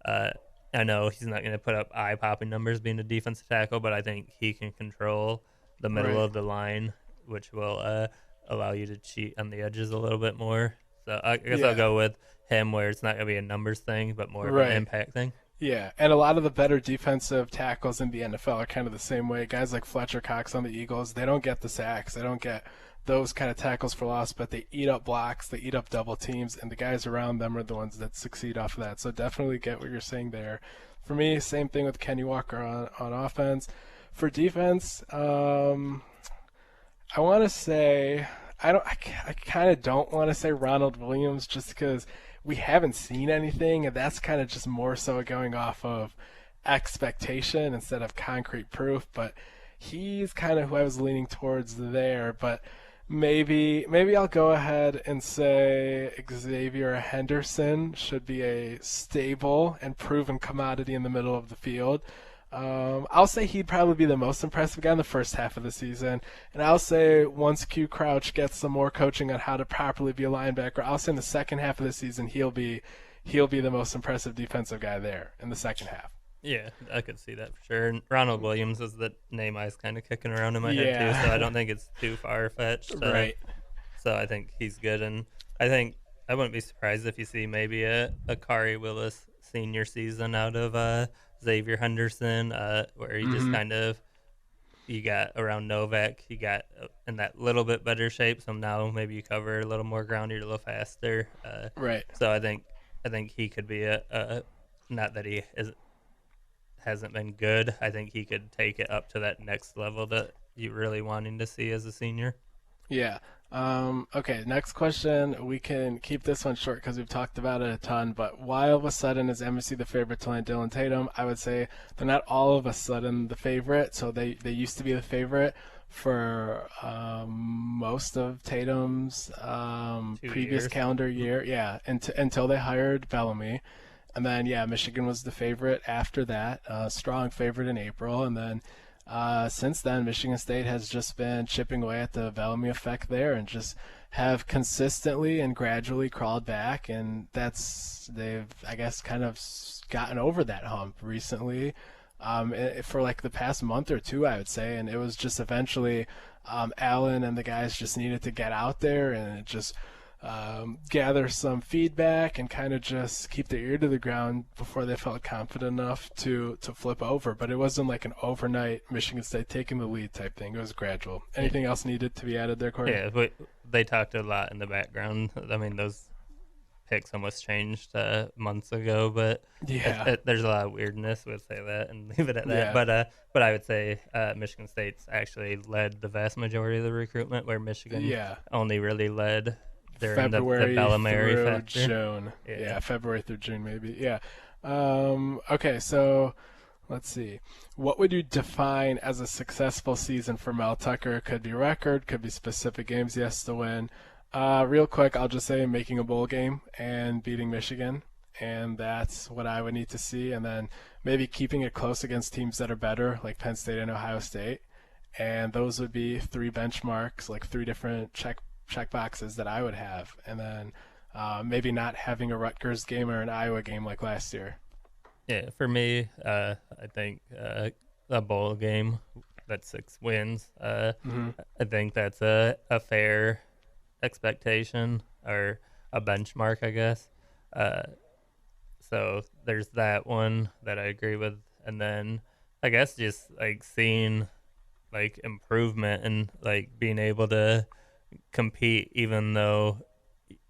I know he's not going to put up eye-popping numbers being a defensive tackle, but I think he can control the middle of the line, which will allow you to cheat on the edges a little bit more. So I guess I'll go with him where it's not going to be a numbers thing, but more of an impact thing. Yeah, and a lot of the better defensive tackles in the NFL are kind of the same way. Guys like Fletcher Cox on the Eagles, they don't get the sacks. They don't get those kind of tackles for loss, but they eat up blocks, they eat up double teams, and the guys around them are the ones that succeed off of that. So definitely get what you're saying there. For me, same thing with Kenny Walker on offense. For defense, I want to say I kind of don't want to say Ronald Williams just because we haven't seen anything, and that's kind of just more so going off of expectation instead of concrete proof. But he's kind of who I was leaning towards there. But maybe I'll go ahead and say Xavier Henderson should be a stable and proven commodity in the middle of the field. I'll say he'd probably be the most impressive guy in the first half of the season, and I'll say once Q Crouch gets some more coaching on how to properly be a linebacker, I'll say in the second half of the season he'll be the most impressive defensive guy there in the second half. Yeah, I could see that for sure. And Ronald Williams is the name I was kind of kicking around in my head too, so I don't think it's too far fetched. Right. So I think he's good, and I think I wouldn't be surprised if you see maybe a Kari Willis senior season out of Xavier Henderson, where he just kind of you got around Novak, he got in that little bit better shape. So now maybe you cover a little more ground, you're a little faster. Right. So I think he could be a not that he hasn't been good. I think he could take it up to that next level that you really wanting to see as a senior. Yeah. Okay, next question. We can keep this one short because we've talked about it a ton, but why all of a sudden is MSC the favorite to land Dylan Tatum? I would say they're not all of a sudden the favorite. So they used to be the favorite for most of Tatum's previous calendar year. Yeah, until they hired Bellamy. And then, Michigan was the favorite after that, strong favorite in April. And then since then, Michigan State has just been chipping away at the Bellamy effect there and just have consistently and gradually crawled back. And they've, I guess, kind of gotten over that hump recently for like the past month or two, I would say. And it was just eventually Allen and the guys just needed to get out there and just gather some feedback and kind of just keep their ear to the ground before they felt confident enough to flip over. But it wasn't like an overnight Michigan State taking the lead type thing. It was gradual. Anything else needed to be added there, Corey? Yeah, but they talked a lot in the background. I mean, those picks almost changed months ago, but there's a lot of weirdness. We'll say that and leave it at that. Yeah. But I would say Michigan State's actually led the vast majority of the recruitment, where Michigan only really led during February the Bellamy through factor. June. Yeah, February through June maybe. Yeah. Okay, so let's see. What would you define as a successful season for Mel Tucker? Could be record, could be specific games he has to win. Real quick, I'll just say making a bowl game and beating Michigan, and that's what I would need to see. And then maybe keeping it close against teams that are better, like Penn State and Ohio State. And those would be 3 benchmarks, like 3 different check boxes that I would have. And then maybe not having a Rutgers game or an Iowa game like last year. Yeah, for me, I think a bowl game. That's 6 wins. Mm-hmm. I think that's a fair expectation or a benchmark, I guess. Uh, so there's that one that I agree with, and then I guess just like seeing like improvement and like being able to compete, even though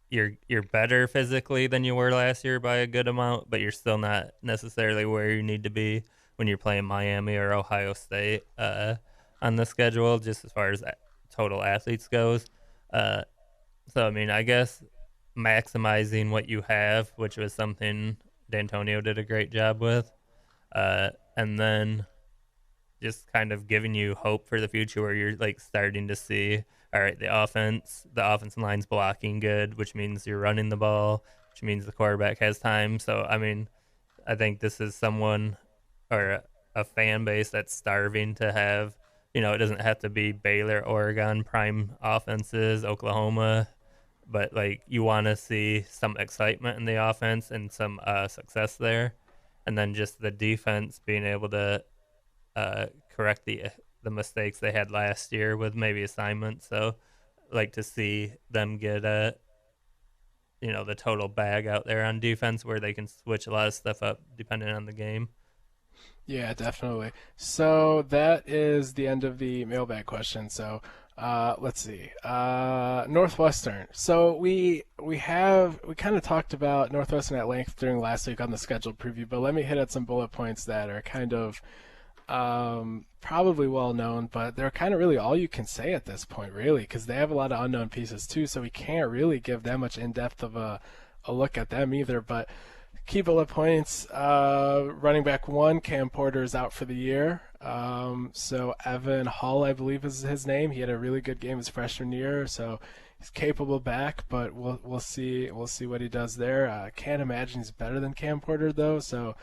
you're better physically than you were last year by a good amount, but you're still not necessarily where you need to be when you're playing Miami or Ohio State on the schedule, just as far as total athletes goes. Uh, so I mean, I guess maximizing what you have, which was something D'Antonio did a great job with, and then just kind of giving you hope for the future, where you're like starting to see, all right, the offensive line's blocking good, which means you're running the ball, which means the quarterback has time. So I mean, I think this is someone or a fan base that's starving to have, it doesn't have to be Baylor, Oregon prime offenses, Oklahoma, but like you want to see some excitement in the offense and some success there, and then just the defense being able to correct the mistakes they had last year with maybe assignments. So like to see them get the total bag out there on defense, where they can switch a lot of stuff up depending on the game. Yeah, definitely. So that is the end of the mailbag question. So let's see. Northwestern. So we kind of talked about Northwestern at length during last week on the scheduled preview, but let me hit at some bullet points that are kind of probably well known, but they're kind of really all you can say at this point, really, because they have a lot of unknown pieces too. So we can't really give that much in depth of a look at them either. But key bullet points: running back 1, Cam Porter is out for the year. So Evan Hall, I believe, is his name. He had a really good game his freshman year, so he's capable back. But we'll see what he does there. Can't imagine he's better than Cam Porter though. So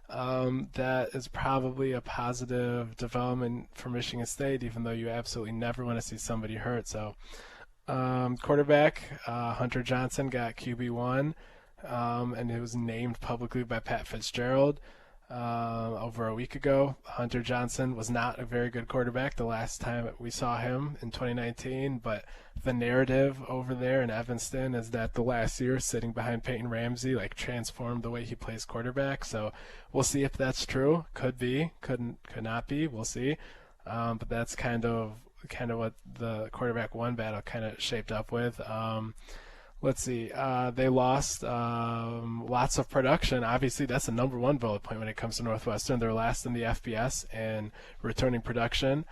that is probably a positive development for Michigan State, even though you absolutely never want to see somebody hurt. So quarterback Hunter Johnson got QB1. And it was named publicly by Pat Fitzgerald over a week ago. Hunter Johnson was not a very good quarterback the last time we saw him in 2019, but the narrative over there in Evanston is that the last year sitting behind Peyton Ramsey like transformed the way he plays quarterback. So we'll see if that's true. Could be, could not be. We'll see. But that's kind of what the quarterback 1 battle kind of shaped up with. Let's see. They lost lots of production. Obviously, that's the number 1 bullet point when it comes to Northwestern. They're last in the FBS and returning production.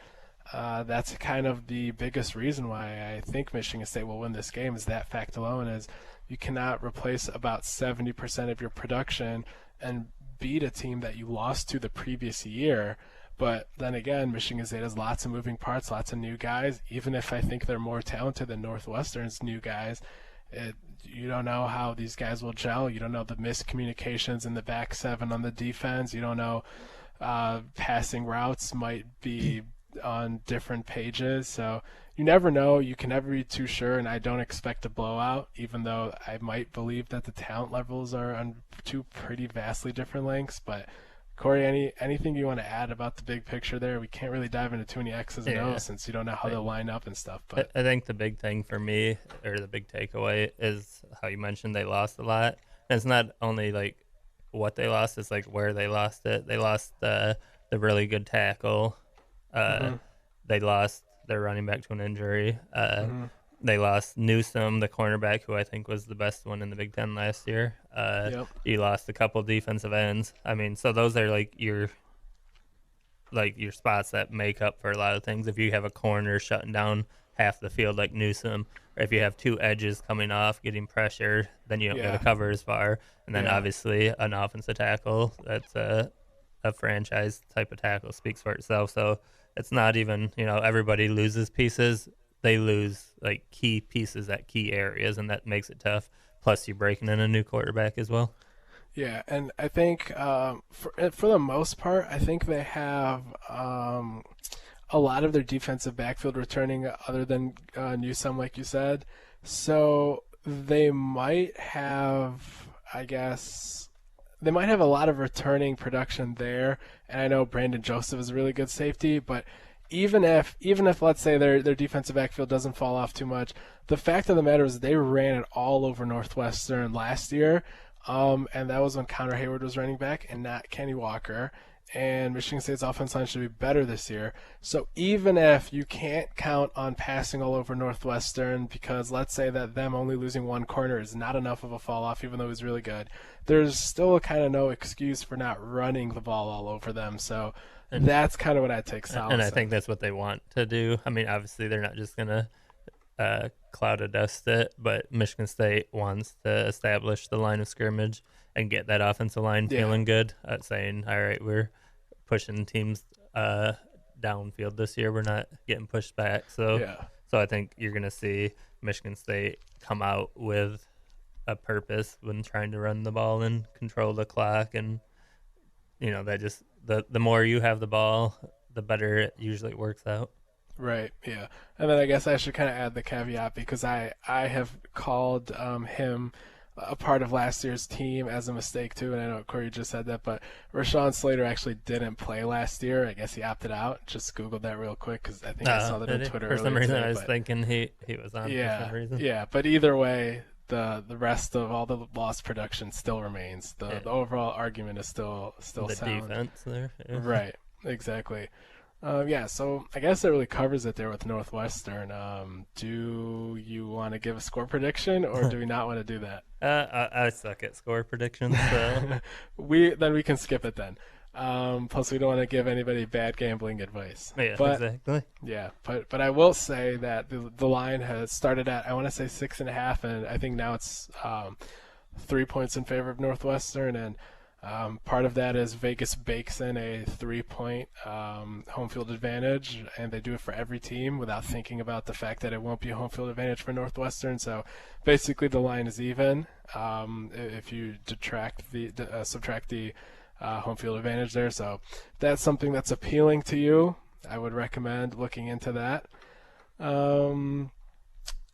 That's kind of the biggest reason why I think Michigan State will win this game, is that fact alone, is you cannot replace about 70% of your production and beat a team that you lost to the previous year. But then again, Michigan State has lots of moving parts, lots of new guys. Even if I think they're more talented than Northwestern's new guys, you don't know how these guys will gel. You don't know the miscommunications in the back 7 on the defense. You don't know passing routes might be on different pages. So you never know. You can never be too sure, and I don't expect a blowout, even though I might believe that the talent levels are on 2 pretty vastly different lengths. But Corey, anything you want to add about the big picture there? We can't really dive into too many X's and O's since you don't know how they'll line up and stuff. But I think the big thing for me, or the big takeaway, is how you mentioned they lost a lot. And it's not only like what they lost, it's like where they lost it. They lost the really good tackle. They lost their running back to an injury. They lost Newsome, the cornerback, who I think was the best one in the Big Ten last year. You lost a couple defensive ends. I mean, so those are like your spots that make up for a lot of things. If you have a corner shutting down half the field like Newsome, or if you have 2 edges coming off getting pressured, then you don't get to cover as far. And then obviously an offensive tackle that's a franchise type of tackle speaks for itself. So it's not even, everybody loses pieces. They lose like key pieces at key areas, and that makes it tough. Plus, you're breaking in a new quarterback as well. Yeah, and I think for the most part, I think they have a lot of their defensive backfield returning, other than Newsome, like you said. So they might have, I guess, they might have a lot of returning production there, and I know Brandon Joseph is a really good safety, but even if let's say their defensive backfield doesn't fall off too much, the fact of the matter is they ran it all over Northwestern last year, and that was when Connor Hayward was running back and not Kenny Walker. And Michigan State's offense line should be better this year. So even if you can't count on passing all over Northwestern, because let's say that them only losing one corner is not enough of a fall off, even though he's really good, there's still kind of no excuse for not running the ball all over them. So that's kind of what I take solace. And I think that's what they want to do. I mean, obviously they're not just gonna cloud of dust it, but Michigan State wants to establish the line of scrimmage and get that offensive line feeling good at saying, all right, we're pushing teams downfield this year. We're not getting pushed back. So I think you're going to see Michigan State come out with a purpose when trying to run the ball and control the clock. And, that just the more you have the ball, the better it usually works out. Right, yeah. And then I guess I should kind of add the caveat because I have called him a part of last year's team as a mistake too, and I know Corey just said that, but Rashawn Slater actually didn't play last year. I guess he opted out. Just Googled that real quick because I think I saw that on Twitter. For some reason, today, I was thinking he was on for some reason. Yeah, but either way, the rest of all the lost production still remains. The overall argument is still the sound. Defense there. Yeah. Right, exactly. So I guess that really covers it there with Northwestern. Do you want to give a score prediction, or do we not want to do that? I suck at score predictions, so we can skip it then. Plus, we don't want to give anybody bad gambling advice. Yeah, exactly. Yeah, but I will say that the line has started at, I want to say 6.5, and I think now it's 3 points in favor of Northwestern, and part of that is Vegas bakes in a 3-point home field advantage, and they do it for every team without thinking about the fact that it won't be a home field advantage for Northwestern. So basically the line is even if you subtract the home field advantage there. So if that's something that's appealing to you, I would recommend looking into that.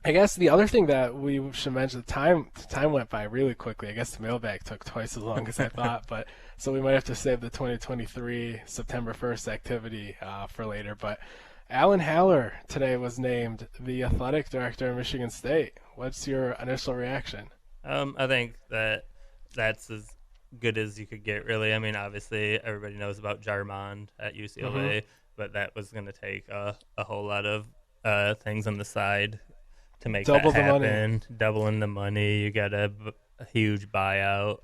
I guess the other thing that we should mention, the time went by really quickly. I guess the mailbag took twice as long as I thought, but so we might have to save the 2023 September 1st activity for later. But Alan Haller today was named the athletic director of Michigan State. What's your initial reaction? I think that's as good as you could get, really. I mean, obviously everybody knows about Jarmond at UCLA, but that was going to take a whole lot of things on the side to make that happen. Doubling the money, you got a huge buyout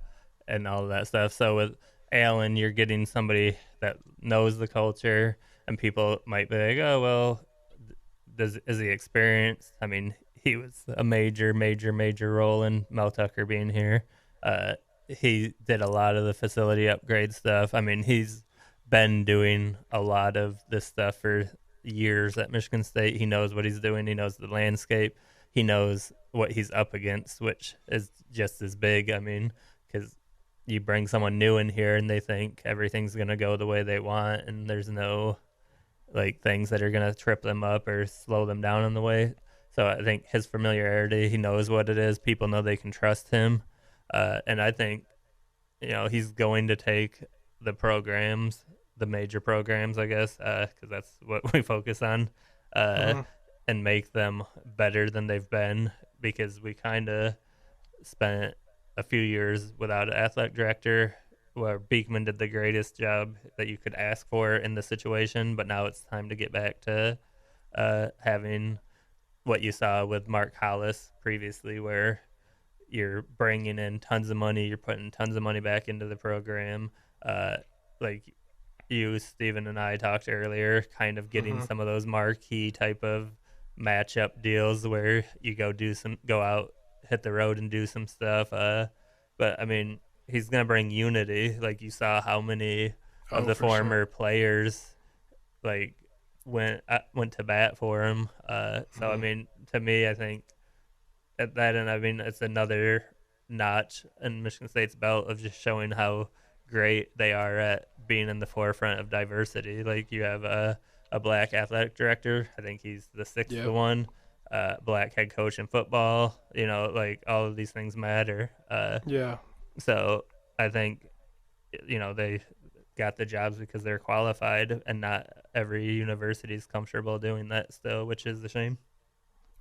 and all of that stuff. So with Allen, you're getting somebody that knows the culture, and people might be like, oh, well, is he experienced? I mean, he was a major role in Mel Tucker being here. He did a lot of the facility upgrade stuff. I mean, he's been doing a lot of this stuff for years at Michigan State. He knows what he's doing. He knows the landscape. He knows what he's up against, which is just as big. I mean, because you bring someone new in here and they think everything's going to go the way they want, and there's no things that are going to trip them up or slow them down on the way. So I think his familiarity, he knows what it is. People know they can trust him. And I think, he's going to take the programs, the major programs, I guess, because that's what we focus on, and make them better than they've been, because we kind of spent a few years without an athletic director where Beekman did the greatest job that you could ask for in the situation, but now it's time to get back to having what you saw with Mark Hollis previously, where you're bringing in tons of money, you're putting tons of money back into the program, you, Steven, and I talked earlier, kind of getting some of those marquee type of matchup deals where you go out, hit the road and do some stuff. But I mean, he's gonna bring unity. Like, you saw how many of the former players went to bat for him. So I mean, to me, I think at that end, I mean, it's another notch in Michigan State's belt of just showing how great they are at being in the forefront of diversity. Like, you have a black athletic director. I think he's the sixth one. Black head coach in football. All of these things matter. So I think they got the jobs because they're qualified, and not every university is comfortable doing that still, which is a shame.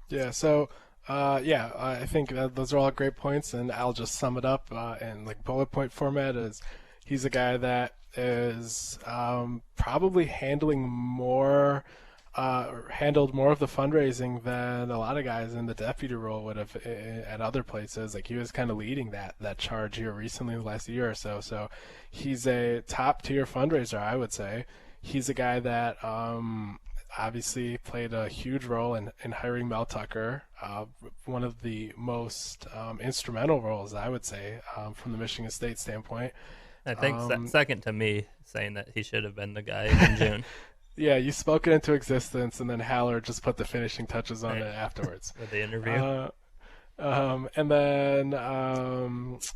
Yeah, so I think those are all great points, and I'll just sum it up in like bullet point format. Is he's a guy that is probably handled more of the fundraising than a lot of guys in the deputy role would have at other places. Like he was kind of leading that charge here recently, the last year or so. So he's a top tier fundraiser, I would say. He's a guy that obviously played a huge role in hiring Mel Tucker, one of the most instrumental roles, I would say, from the Michigan State standpoint. I think second to me saying that he should have been the guy in June. Yeah, you spoke it into existence, and then Haller just put the finishing touches on it afterwards. With the interview. And then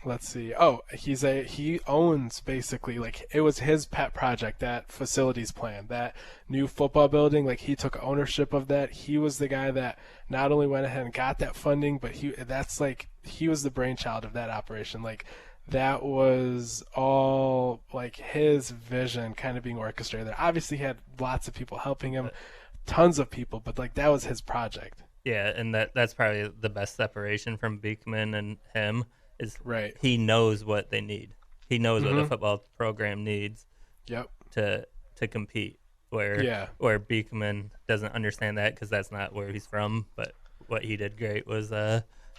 let's see. Oh, he owns basically, like, it was his pet project, that facilities plan, that new football building. Like, he took ownership of that. He was the guy that not only went ahead and got that funding, but he was the brainchild of that operation. Like, that was all like his vision kind of being orchestrated there. Obviously he had lots of people helping him, tons of people, but like that was his project. Yeah, and that's probably the best separation from Beekman and him is right. He knows what they need. He knows what the football program needs. Yep. To compete. Where Beekman doesn't understand that because that's not where he's from. But what he did great was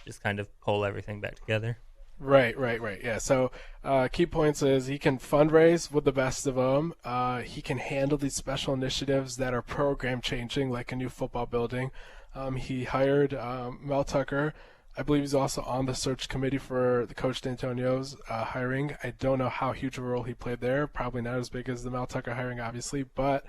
just kind of pull everything back together. Right. Yeah. So key points is he can fundraise with the best of them. He can handle these special initiatives that are program changing, like a new football building. He hired Mel Tucker. I believe he's also on the search committee for the Coach D'Antonio's hiring. I don't know how huge of a role he played there. Probably not as big as the Mel Tucker hiring, obviously, but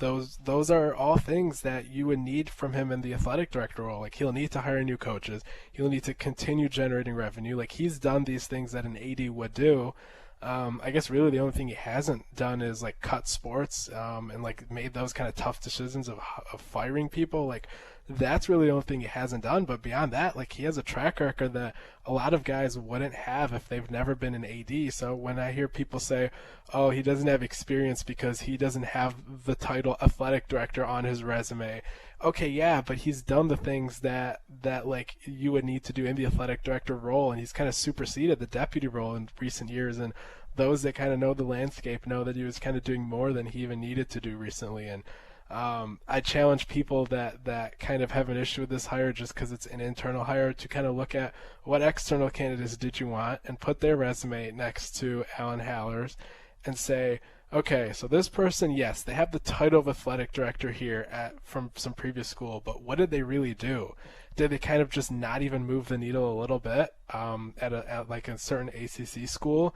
those are all things that you would need from him in the athletic director role. Like, he'll need to hire new coaches. He'll need to continue generating revenue. Like, he's done these things that an AD would do. I guess really the only thing he hasn't done is like cut sports and like made those kind of tough decisions of firing people. Like, that's really the only thing he hasn't done. But beyond that, like, he has a track record that a lot of guys wouldn't have if they've never been an AD. So when I hear people say, oh, he doesn't have experience because he doesn't have the title athletic director on his resume. Okay, yeah, but he's done the things that like you would need to do in the athletic director role, and he's kind of superseded the deputy role in recent years. And those that kind of know the landscape know that he was kind of doing more than he even needed to do recently. And I challenge people that kind of have an issue with this hire just because it's an internal hire to kind of look at what external candidates did you want and put their resume next to Alan Haller's and say, okay, so this person, yes, they have the title of athletic director here from some previous school, but what did they really do? Did they kind of just not even move the needle a little bit at like a certain ACC school?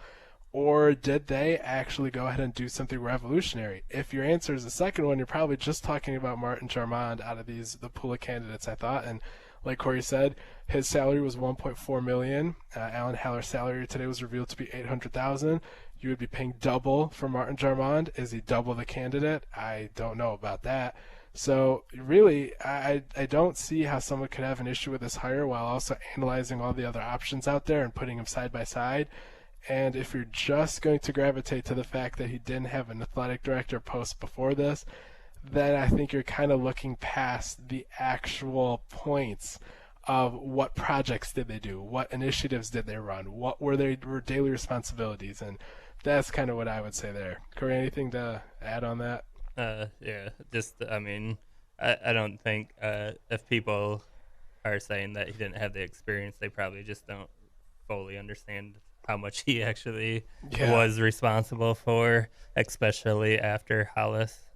Or did they actually go ahead and do something revolutionary? If your answer is the second one, you're probably just talking about Martin Jarmond out of the pool of candidates, I thought. And like Corey said, his salary was $1.4 million. Alan Haller's salary today was revealed to be $800,000. You would be paying double for Martin Jarmond. Is he double the candidate? I don't know about that. So really, I don't see how someone could have an issue with this hire while also analyzing all the other options out there and putting them side by side. And if you're just going to gravitate to the fact that he didn't have an athletic director post before this, then I think you're kind of looking past the actual points of what projects did they do, what initiatives did they run, what were their daily responsibilities, and that's kind of what I would say there. Corey, anything to add on that? Yeah, just, I mean, I don't think if people are saying that he didn't have the experience, they probably just don't fully understand how much he actually was responsible for, especially after Hollis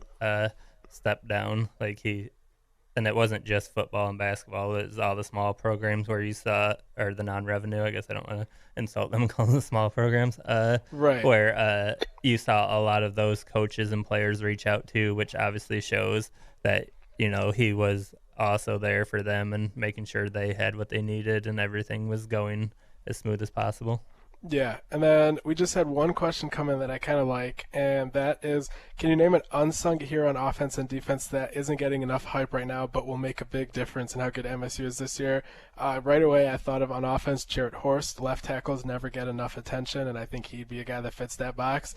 stepped down. And it wasn't just football and basketball, it was all the small programs where you saw, or the non-revenue, I guess I don't want to insult them, call them the small programs, right, where you saw a lot of those coaches and players reach out to, which obviously shows that, he was also there for them and making sure they had what they needed and everything was going as smooth as possible. Yeah, and then we just had one question come in that I kind of like, and that is, can you name an unsung hero on offense and defense that isn't getting enough hype right now but will make a big difference in how good MSU is this year? Right away, I thought of on offense, Jarrett Horst. Left tackles never get enough attention, and I think he'd be a guy that fits that box.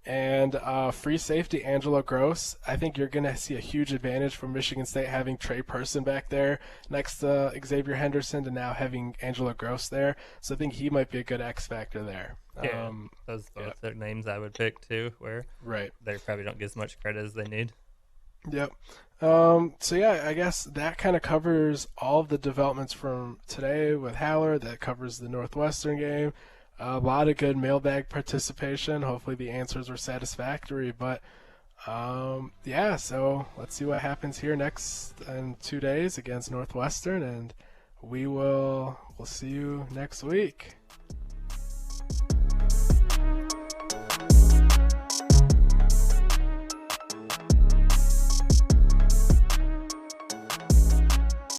And free safety, Angelo Gross. I think you're going to see a huge advantage from Michigan State having Trey Person back there next to Xavier Henderson to now having Angelo Gross there. So I think he might be a good X factor there. Yeah, those both are names I would pick too, where they probably don't get as much credit as they need. Yep. So yeah, I guess that kind of covers all of the developments from today with Haller. That covers the Northwestern game. A lot of good mailbag participation. Hopefully the answers were satisfactory. But yeah, so let's see what happens here next in 2 days against Northwestern, and we'll see you next week.